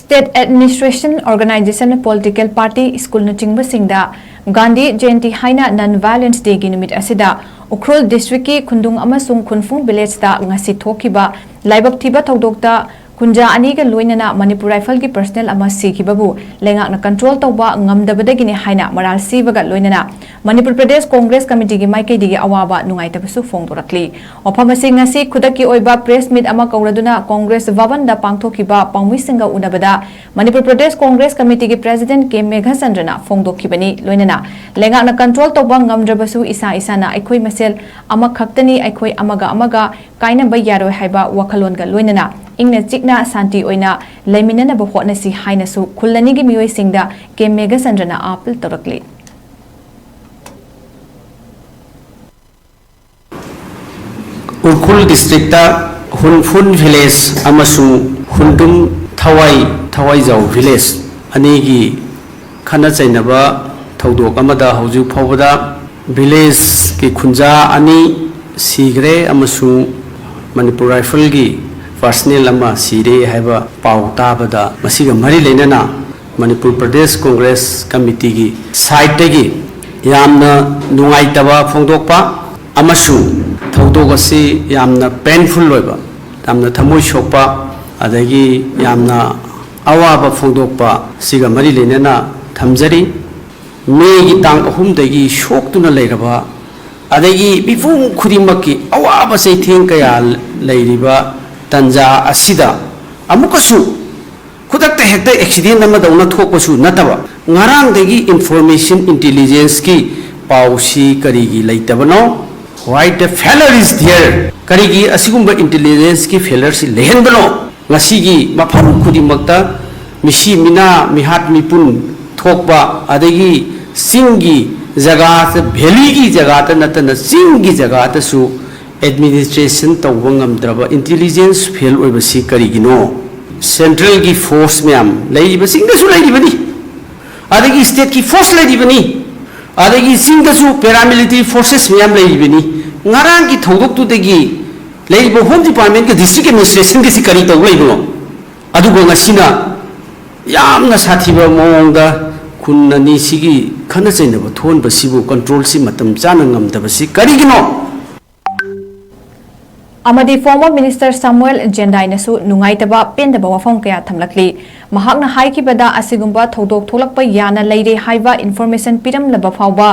State Administration Organization Political Party School Nuchingba Singda Gandhi Jayanti Haina Non-Violence Day gi numit asida Ukhrul District ki Khundung amasung Khunfung village da ngasi thokiba laibak thiba thodokta Kunja ani ga loinana Manipur Rifle ki personnel ama sikibabu lengak na control tawba ngamdabadagini haina maral sibaga loinana Manipur Pradesh Congress Committee gi maike digi awaba nungaitabasu fongdorakli ophamasi ngasi khudaki oiba press meet ama kauraduna Congress Bhavan da pangthokiba pangmisinga unabada Manipur Pradesh Congress Committee gi President 𝗟𝗘𝗜𝗓𝗓 fongdokibani loinana lengak na control tawba ngamdrabasu isa isana aikhoi masel ama khaktani aikhoi amaga kaina bai yaroi haiba wakhalon ga loinana ingna chikna santi oina laiminana ba hotnasi hainasu khulani gi mioi singda 𝗟𝗟𝗓𝗓 apil torakli Urkhul district ta Hunfun village amasu Hundum Thawai Jau village anigi khana chainaba thodok amada hauju phawada village ki khunja ani sigre amasu Manipur Rifle gi personnel ama sire haiba pau tabada masiga mari leinana Manipur Pradesh Congress Committee gi side gi yamna nungaitaba phongdokpa amasu thodok asi yamna painful loiba yamna thamoi shokpa adagi yamna awaba phongdokpa siga mari leinana thamjari me gi tang ahum dagi shoktuna leiraba adagi bifung khudimaki awaba sei thing kaya leiriba tanja asida amukasu khudakta hekta accident ama dauna thokpasu nataba ngarang dagi information intelligence ki pausi karigi leitabano why the failure is there karigi asigumba intelligence ki failure si lehenbano ngasigi mafam khudimakta misi mina mihat mipun thokba adagi singi jaga ta valley gi jaga ta natana singi jaga ta su administration tawangam draba intelligence fail oibasi karigino central gi force myam leiba singda su leibani adagi state ki force leibani adagi singda su paramilitary forces myam leibani ngarang ki thodok tu degi leiba home department ke district administration ke sikari taw leibo adugo ngasina yamna sathiba mongda kunani sigi khana chainaba thon basibu control si matam chana ngamdabasi karigino Amadi former Minister Samuel Jendainasu nungaitaba pendaba wafam kaya thamlakli mahakna haikibada asigumba thodok tholakpa yana leire haiba information piram laba phawba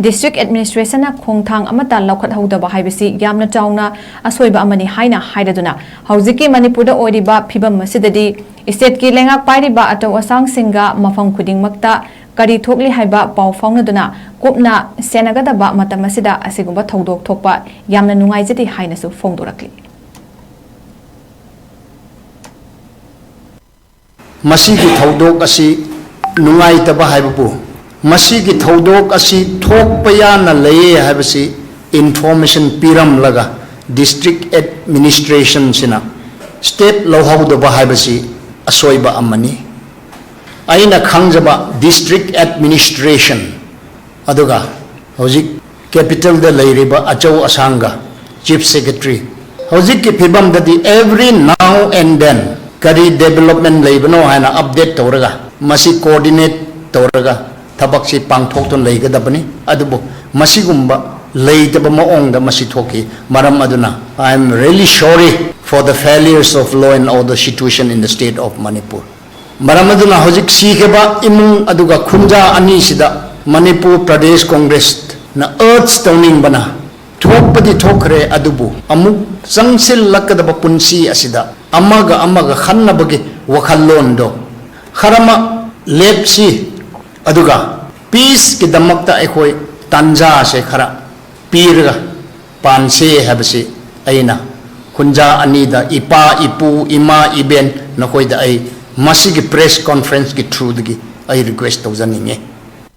district administration na khongthang amata lokhat hodaba haibasi yamna chauna asoiba amani haina hairaduna haujiki Manipurda oiriba phibam masidadi state ki lengak pairiba ataw asang singa mafam khuding makta kari thokli haiba paw fawnaduna kupna senagadaba matamasida asigumba thodok thokpa yamna nungaijati hainasu fongdorakli masigi thodok asi nungaitaba haibabu masigi thodok asi thokpa yana leye haibasi information piram laga district administration sina state lohawdaba haibasi asoiba amani aina khangjaba district administration aduga hojik capital da leiriba achau asanga chief secretary hojik ki phibam dadi every now and then kari development leibano haina update tawraga masi coordinate tawraga thabak si pangthok ton leigadabani adubo masi gumba leitaba maongda masi thoki maram aduna I am really sorry for the failures of law and order situation in the state of Manipur Maramaduna hojik sikeba imung aduga khunja ani sida Manipur Pradesh Congress na urge tawning bana thokpadi thokre adubu amuk sangsil lakadaba punsi asida amaga khannabagi wakhallondo kharama lepsi aduga peace ki damakta ekhoi tanja se khara pirga panse habasi aina khunja ani da ipa ipu ima iben nakoida ai masigi press conference ki through the I request to